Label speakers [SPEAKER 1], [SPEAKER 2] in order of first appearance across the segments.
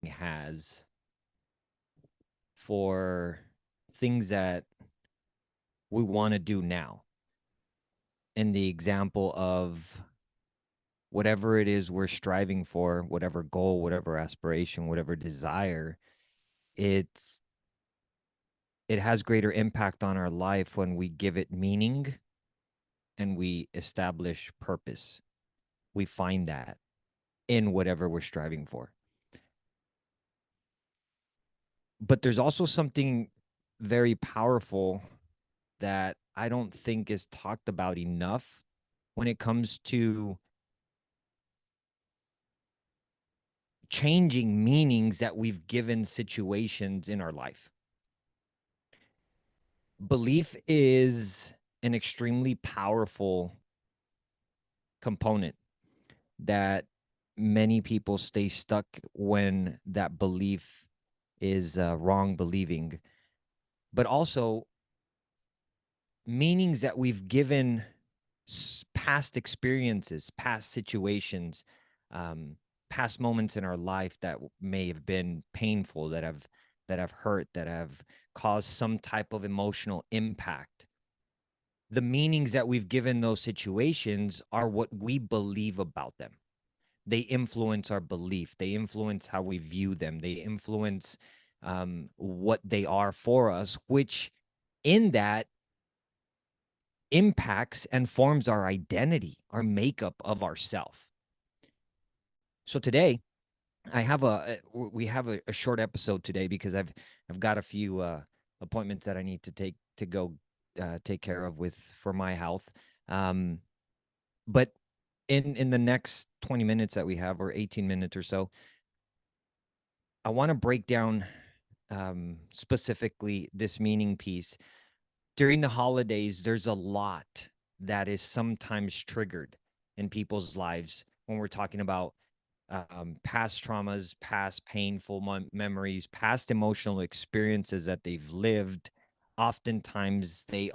[SPEAKER 1] has for things that we want to do now. In the example of whatever it is we're striving for, whatever goal, whatever aspiration, whatever desire, it's it has greater impact on our life when we give it meaning and we establish purpose. We find that in whatever we're striving for. But there's also something very powerful that I don't think is talked about enough when it comes to changing meanings that we've given situations in our life. Belief is an extremely powerful component that many people stay stuck when that belief is wrong believing, but also meanings that we've given past experiences, past situations, um, past moments in our life that may have been painful, that have hurt, that have caused some type of emotional impact. The meanings that we've given those situations are what we believe about them. They influence our belief. They influence how we view them. They influence what they are for us, which in that impacts and forms our identity, our makeup of ourself. So today, we have a short episode today because I've got a few appointments that I need to go take care of with for my health. But in the next 20 minutes that we have, or 18 minutes or so, I want to break down specifically this meaning piece. During the holidays, there's a lot that is sometimes triggered in people's lives when we're talking about past traumas, past painful memories, past emotional experiences that they've lived. Oftentimes, the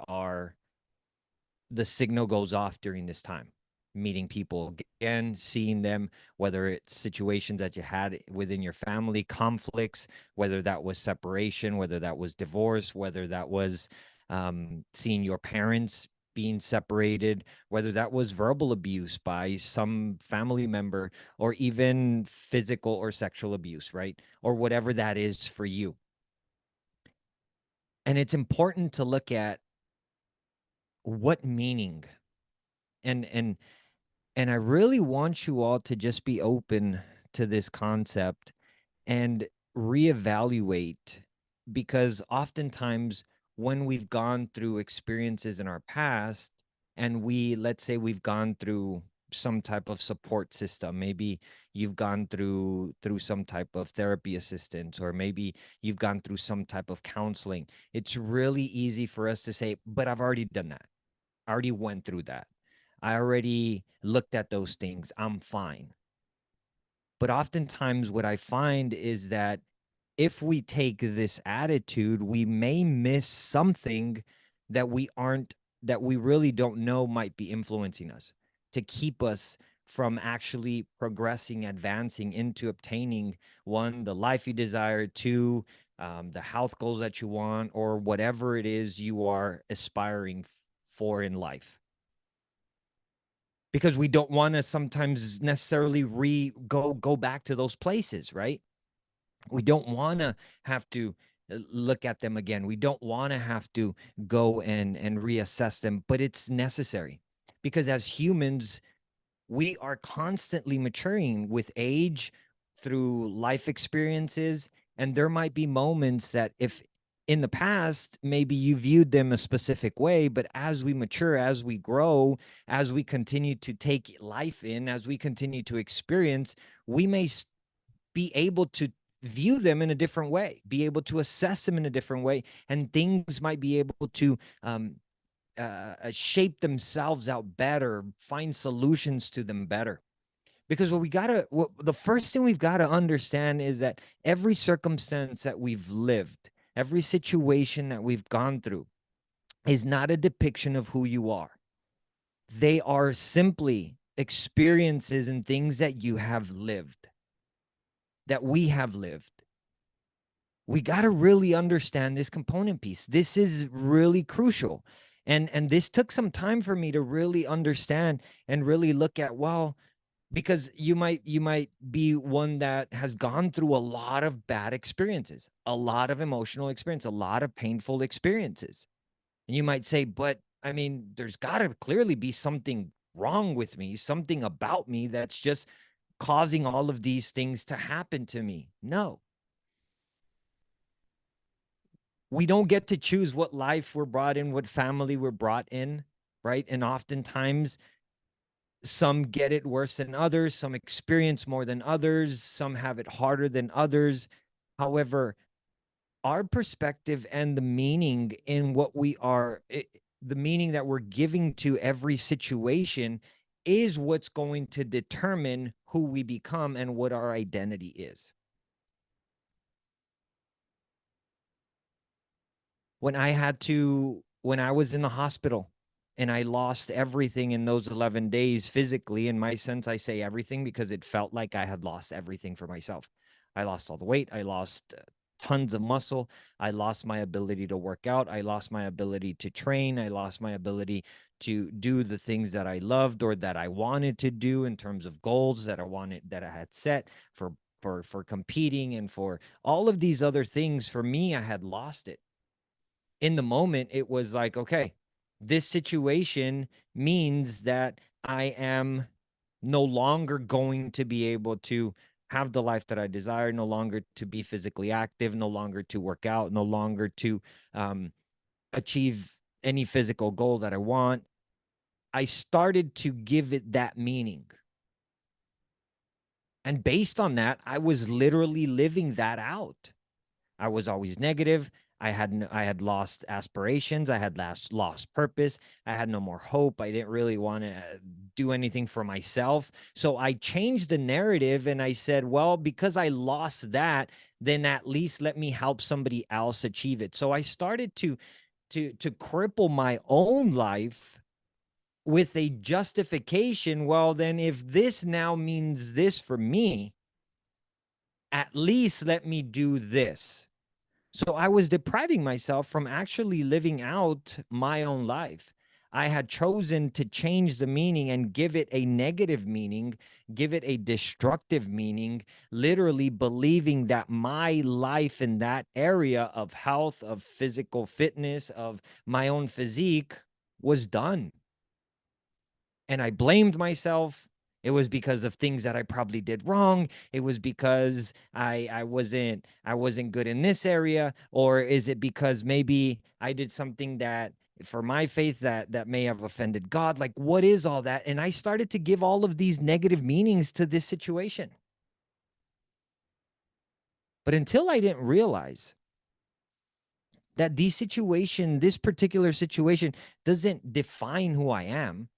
[SPEAKER 1] signal goes off during this time. Meeting people again, seeing them, whether it's situations that you had within your family, conflicts, whether that was separation, whether that was divorce, whether that was seeing your parents being separated, whether that was verbal abuse by some family member, or even physical or sexual abuse, right? Or whatever that is for you. And it's important to look at what meaning and and and I really want you all to just be open to this concept and reevaluate, because oftentimes when we've gone through experiences in our past and let's say we've gone through some type of support system, maybe you've gone through some type of therapy assistance, or maybe you've gone through some type of counseling, it's really easy for us to say, but I've already done that. I already went through that. I already looked at those things. I'm fine. But oftentimes, what I find is that if we take this attitude, we may miss something that that we really don't know might be influencing us to keep us from actually progressing, advancing into obtaining, one, the life you desire, two, the health goals that you want, or whatever it is you are aspiring for in life, because we don't want to sometimes necessarily go back to those places, right? We don't want to have to look at them again. We don't want to have to go and reassess them, but it's necessary, because as humans, we are constantly maturing with age, through life experiences, and there might be moments that, if in the past maybe you viewed them a specific way, but as we mature, as we grow, as we continue to take life in, as we continue to experience, we may be able to view them in a different way, be able to assess them in a different way, and things might be able to shape themselves out better, find solutions to them better. Because the first thing we've got to understand is that every circumstance that we've lived, every situation that we've gone through, is not a depiction of who you are. They are simply experiences and things that you have lived. that we have lived, we got to really understand this component piece. This is really crucial. And this took some time for me to really understand and really look at, well, because you might be one that has gone through a lot of bad experiences, a lot of emotional experience, a lot of painful experiences. And you might say, but I mean, there's got to clearly be something wrong with me, something about me that's just causing all of these things to happen to me. No, we don't get to choose what life we're brought in, what family we're brought in, right? And oftentimes, some get it worse than others, some experience more than others, some have it harder than others. However, our perspective and the meaning in what we are, the meaning that we're giving to every situation is what's going to determine who we become and what our identity is. When I was in the hospital and I lost everything in those 11 days physically, in my sense, I say everything because it felt like I had lost everything for myself. I lost all the weight. I lost tons of muscle. I lost my ability to work out. I lost my ability to train. I lost my ability to do the things that I loved or that I wanted to do in terms of goals that I had set for competing and for all of these other things. For me, I had lost it. In the moment, it was like, okay, this situation means that I am no longer going to be able to have the life that I desire, no longer to be physically active, no longer to work out, no longer to um, achieve any physical goal that I want. I started to give it that meaning. And based on that, I was literally living that out. I was always negative. I had lost aspirations. I had lost purpose. I had no more hope. I didn't really want to do anything for myself. So I changed the narrative and I said, well, because I lost that, then at least let me help somebody else achieve it. So I started to cripple my own life with a justification. Well, then if this now means this for me, at least let me do this. So I was depriving myself from actually living out my own life. I had chosen to change the meaning and give it a negative meaning, give it a destructive meaning, literally believing that my life in that area of health, of physical fitness, of my own physique was done. And I blamed myself. It was because of things that I probably did wrong. It was because I wasn't good in this area, or is it because maybe I did something that for my faith that may have offended God? Like, what is all that? And I started to give all of these negative meanings to this situation. But until I didn't realize that this particular situation doesn't define who I am,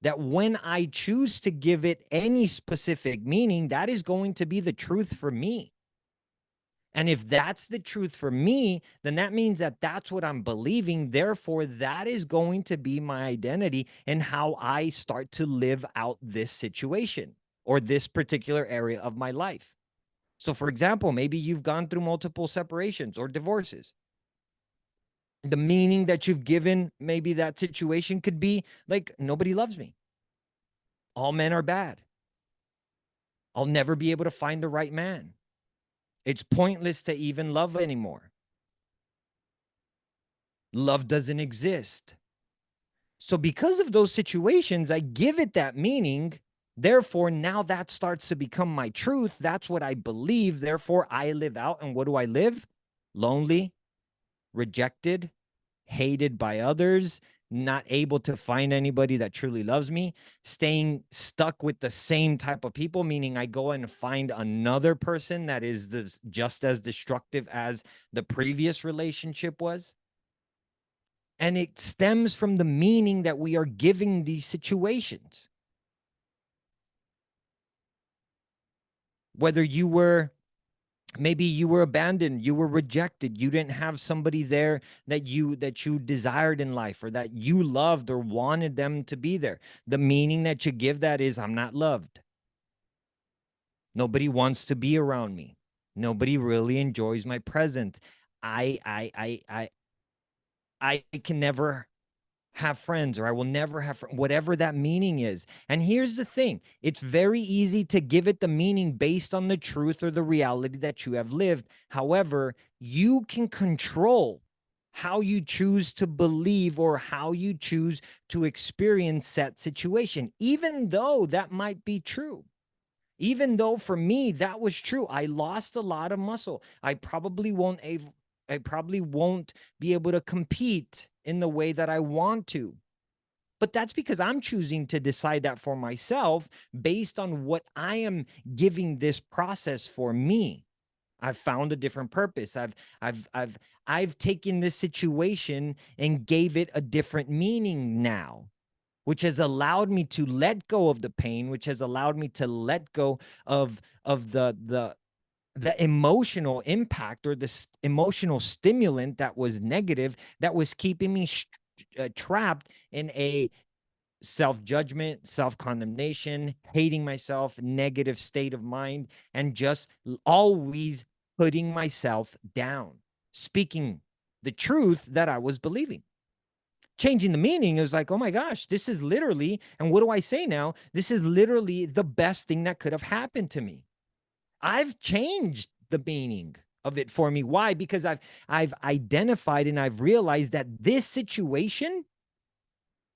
[SPEAKER 1] that when I choose to give it any specific meaning, that is going to be the truth for me. And if that's the truth for me, then that means that that's what I'm believing. Therefore, that is going to be my identity and how I start to live out this situation or this particular area of my life. So, for example, maybe you've gone through multiple separations or divorces. The meaning that you've given maybe that situation could be like, nobody loves me. All men are bad. I'll never be able to find the right man. It's pointless to even love anymore. Love doesn't exist. So, because of those situations, I give it that meaning. Therefore, now that starts to become my truth. That's what I believe. Therefore, I live out. And what do I live? Lonely, rejected, hated by others, not able to find anybody that truly loves me, staying stuck with the same type of people, meaning I go and find another person that is just as destructive as the previous relationship was. And it stems from the meaning that we are giving these situations. Whether maybe you were abandoned, you were rejected, you didn't have somebody there that you desired in life or that you loved or wanted them to be there. The meaning that you give that is, I'm not loved. Nobody wants to be around me. Nobody really enjoys my presence. I I I I I can never have friends, or I will never have whatever that meaning is. And here's the thing, it's very easy to give it the meaning based on the truth or the reality that you have lived. However, you can control how you choose to believe or how you choose to experience that situation, even though that might be true. Even though for me that was true, I lost a lot of muscle. I probably won't be able to compete in the way that I want to. But that's because I'm choosing to decide that for myself based on what I am giving this process for me. I've found a different purpose. I've taken this situation and gave it a different meaning now, which has allowed me to let go of the pain, which has allowed me to let go of the emotional impact or the emotional stimulant that was negative, that was keeping me trapped in a self-judgment, self-condemnation, hating myself, negative state of mind, and just always putting myself down, speaking the truth that I was believing. Changing the meaning is like, oh my gosh, this is literally, and what do I say now? This is literally the best thing that could have happened to me. I've changed the meaning of it for me. Why? Because I've identified and I've realized that this situation,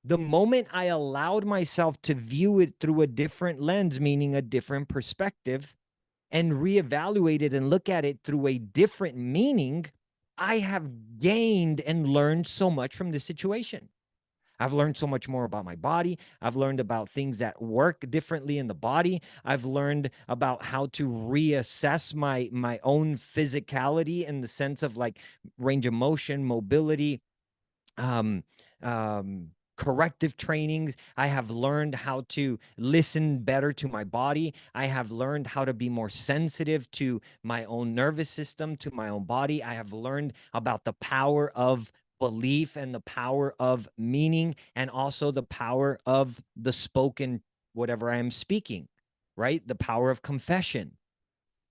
[SPEAKER 1] the moment I allowed myself to view it through a different lens, meaning a different perspective, and reevaluate it and look at it through a different meaning, I have gained and learned so much from this situation. I've learned so much more about my body. I've learned about things that work differently in the body. I've learned about how to reassess my own physicality in the sense of like range of motion, mobility, um, um, corrective trainings. I have learned how to listen better to my body. I have learned how to be more sensitive to my own nervous system, to my own body. I have learned about the power of belief and the power of meaning, and also the power of the spoken, whatever I am speaking, right? The power of confession.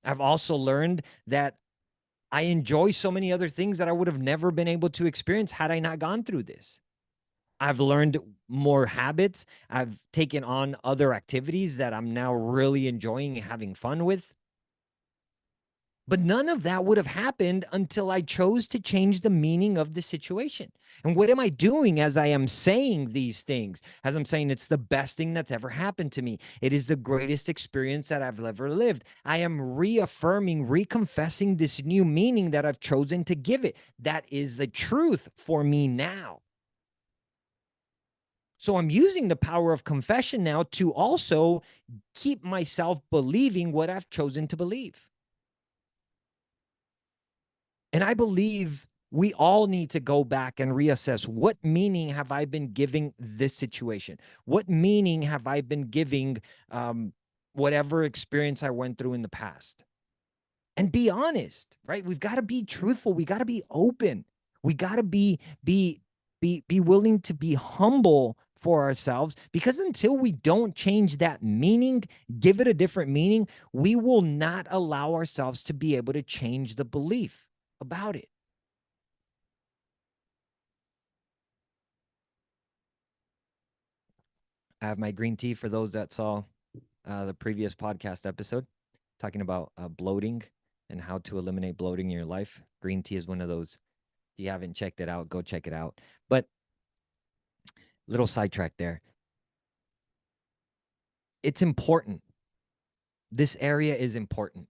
[SPEAKER 1] I've also learned that I enjoy so many other things that I would have never been able to experience had I not gone through this. I've learned more habits. I've taken on other activities that I'm now really enjoying and having fun with. But none of that would have happened until I chose to change the meaning of the situation. And what am I doing as I am saying these things? As I'm saying, it's the best thing that's ever happened to me. It is the greatest experience that I've ever lived. I am reaffirming, reconfessing this new meaning that I've chosen to give it. That is the truth for me now. So I'm using the power of confession now to also keep myself believing what I've chosen to believe. And I believe we all need to go back and reassess, what meaning have I been giving this situation? What meaning have I been giving whatever experience I went through in the past? And be honest, right? We've got to be truthful. We got to be open. We got to be willing to be humble for ourselves, because until we don't change that meaning, give it a different meaning, we will not allow ourselves to be able to change the belief about it. I have my green tea for those that saw the previous podcast episode talking about bloating and how to eliminate bloating in your life. Green tea is one of those. If you haven't checked it out, go check it out. But little sidetrack there. It's important. This area is important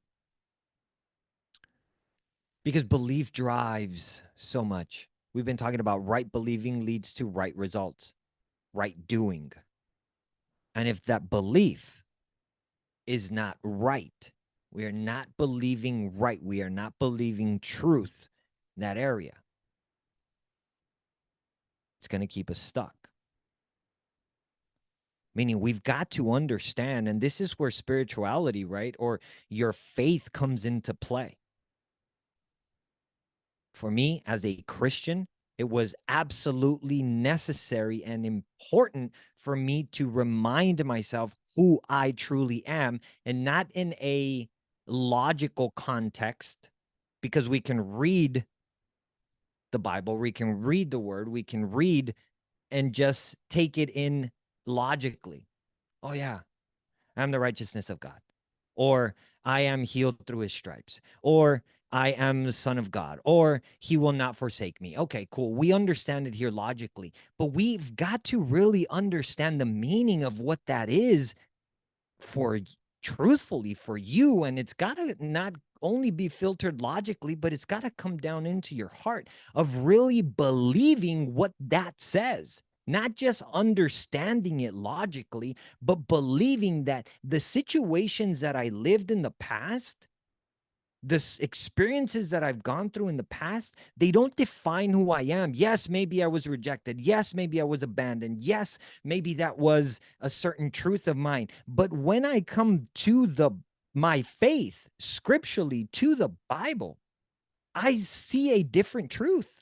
[SPEAKER 1] because belief drives so much. We've been talking about right believing leads to right results, right doing. And if that belief is not right, we are not believing right, we are not believing truth in that area, it's going to keep us stuck. Meaning we've got to understand, and this is where spirituality, right, or your faith comes into play. For me, as a Christian, it was absolutely necessary and important for me to remind myself who I truly am, and not in a logical context, because we can read the Bible, we can read the word, we can read and just take it in logically. Oh, yeah, I'm the righteousness of God, or I am healed through his stripes, or I am the son of God, or he will not forsake me. Okay, cool. We understand it here logically, but we've got to really understand the meaning of what that is for truthfully for you. And it's got to not only be filtered logically, but it's got to come down into your heart of really believing what that says. Not just understanding it logically, but believing that the situations that I lived in the past, the experiences that I've gone through in the past, they don't define who I am. Yes, maybe I was rejected. Yes, maybe I was abandoned. Yes, maybe that was a certain truth of mine. But when I come to my faith scripturally, to the Bible, I see a different truth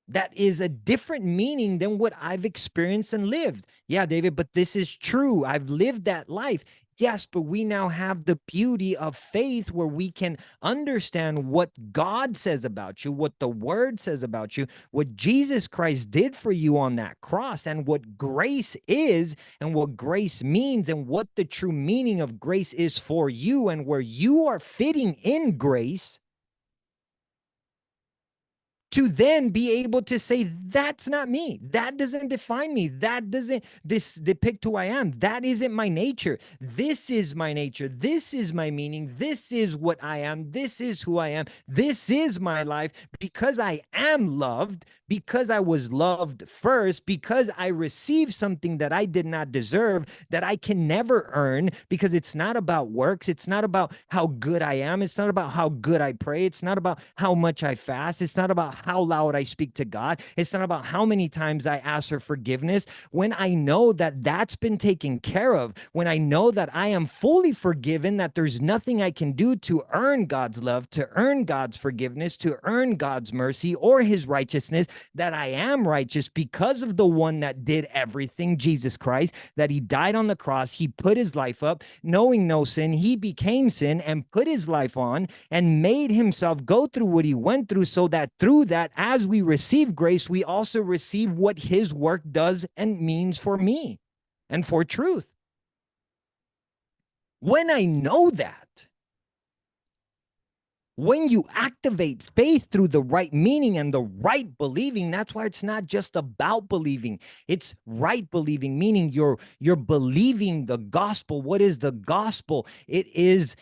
[SPEAKER 1] that is a different meaning than what I've experienced and lived. Yeah, David, but this is true. I've lived that life. Yes, but we now have the beauty of faith where we can understand what God says about you, what the word says about you, what Jesus Christ did for you on that cross, and what grace is, and what grace means, and what the true meaning of grace is for you, and where you are fitting in grace, to then be able to say, that's not me. That doesn't define me. That doesn't depict who I am. That isn't my nature. This is my nature. This is my meaning. This is what I am. This is who I am. This is my life, because I am loved, because I was loved first, because I received something that I did not deserve, that I can never earn, because it's not about works. It's not about how good I am. It's not about how good I pray. It's not about how much I fast. It's not about how loud I speak to God. It's not about how many times I ask for forgiveness. When I know that that's been taken care of, when I know that I am fully forgiven, that there's nothing I can do to earn God's love, to earn God's forgiveness, to earn God's mercy or his righteousness, that I am righteous because of the one that did everything, Jesus Christ, that he died on the cross. He put his life up, knowing no sin. He became sin and put his life on and made himself go through what he went through, so that through that, as we receive grace, we also receive what his work does and means for me and for truth. When I know that, when you activate faith through the right meaning and the right believing, that's why it's not just about believing. It's right believing, meaning you're believing the gospel. What is the gospel? It is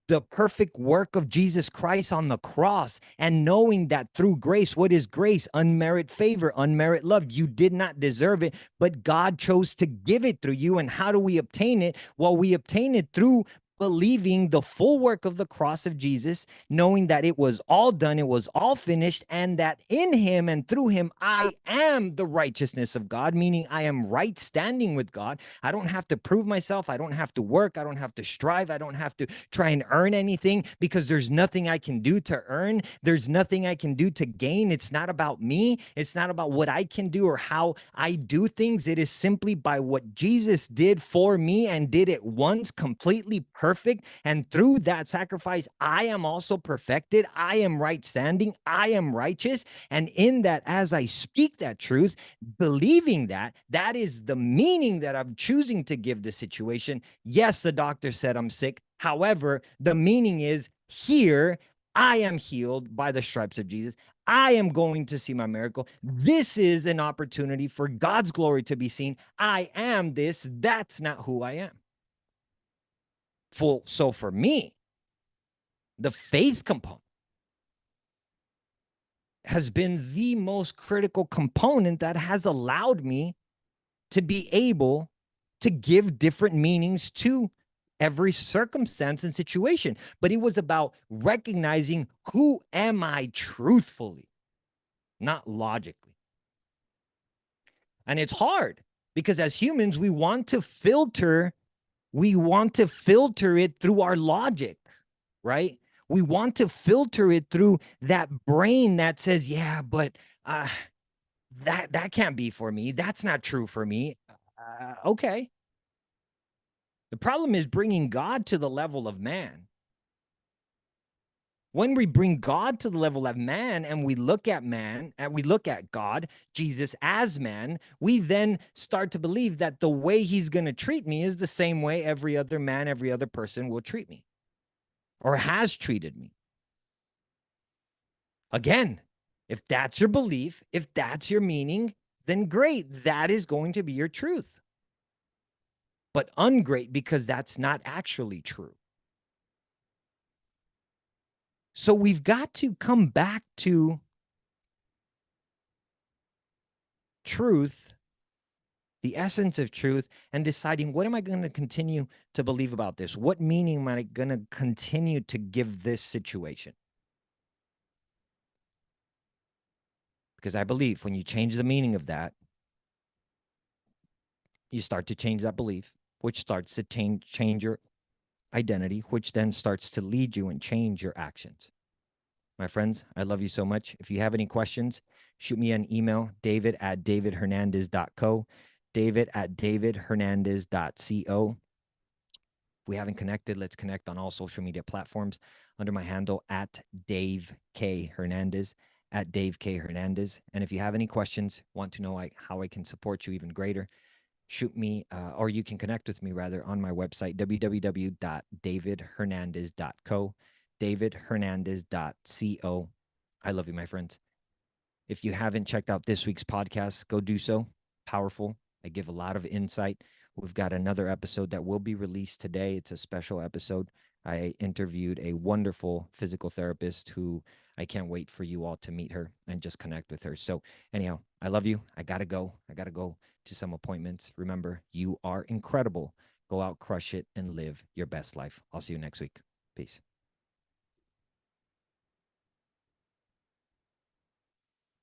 [SPEAKER 1] the perfect work of Jesus Christ on the cross, and knowing that through grace, what is grace? Unmerited favor, unmerited love. You did not deserve it, but God chose to give it through you. And how do we obtain it? Well, we obtain it through believing the full work of the cross of Jesus, knowing that it was all done, it was all finished, and that in him and through him, I am the righteousness of God, meaning I am right standing with God. I don't have to prove myself. I don't have to work. I don't have to strive. I don't have to try and earn anything, because there's nothing I can do to earn. There's nothing I can do to gain. It's not about me. It's not about what I can do or how I do things. It is simply by what Jesus did for me, and did it once completely perfect. And through that sacrifice, I am also perfected. I am right standing. I am righteous. And in that, as I speak that truth, believing that, that is the meaning that I'm choosing to give the situation. Yes, the doctor said I'm sick. However, the meaning is, here, I am healed by the stripes of Jesus. I am going to see my miracle. This is an opportunity for God's glory to be seen. I am this. That's not who I am. So for me, the faith component has been the most critical component that has allowed me to be able to give different meanings to every circumstance and situation. But it was about recognizing, who am I truthfully, not logically. And it's hard, because as humans, we want to filter it through our logic, right? We want to filter it through that brain that says, yeah, but that can't be for me. That's not true for me. Okay. The problem is bringing God to the level of man. When we bring God to the level of man and we look at man and we look at God, Jesus as man, we then start to believe that the way he's going to treat me is the same way every other man, every other person will treat me or has treated me. Again, if that's your belief, if that's your meaning, then great. That is going to be your truth. But ungreat because that's not actually true. So we've got to come back to truth, the essence of truth, and deciding, what am I going to continue to believe about this? What meaning am I going to continue to give this situation? Because I believe when you change the meaning of that, you start to change that belief, which starts to change your identity, which then starts to lead you and change your actions. My friends, I love you so much. If you have any questions, shoot me an email, david@davidhernandez.co, david@davidhernandez.co. If we haven't connected, let's connect on all social media platforms under my handle @Dave K. Hernandez, @Dave K. Hernandez. And if you have any questions, want to know how I can support you even greater, shoot me, or you can connect with me rather on my website, www.davidhernandez.co, davidhernandez.co. I love you, my friends. If you haven't checked out this week's podcast, go do so. Powerful. I give a lot of insight. We've got another episode that will be released today. It's a special episode. I interviewed a wonderful physical therapist who I can't wait for you all to meet her and just connect with her. So, anyhow, I love you. I got to go. I got to go to some appointments. Remember, you are incredible. Go out, crush it, and live your best life. I'll see you next week. Peace.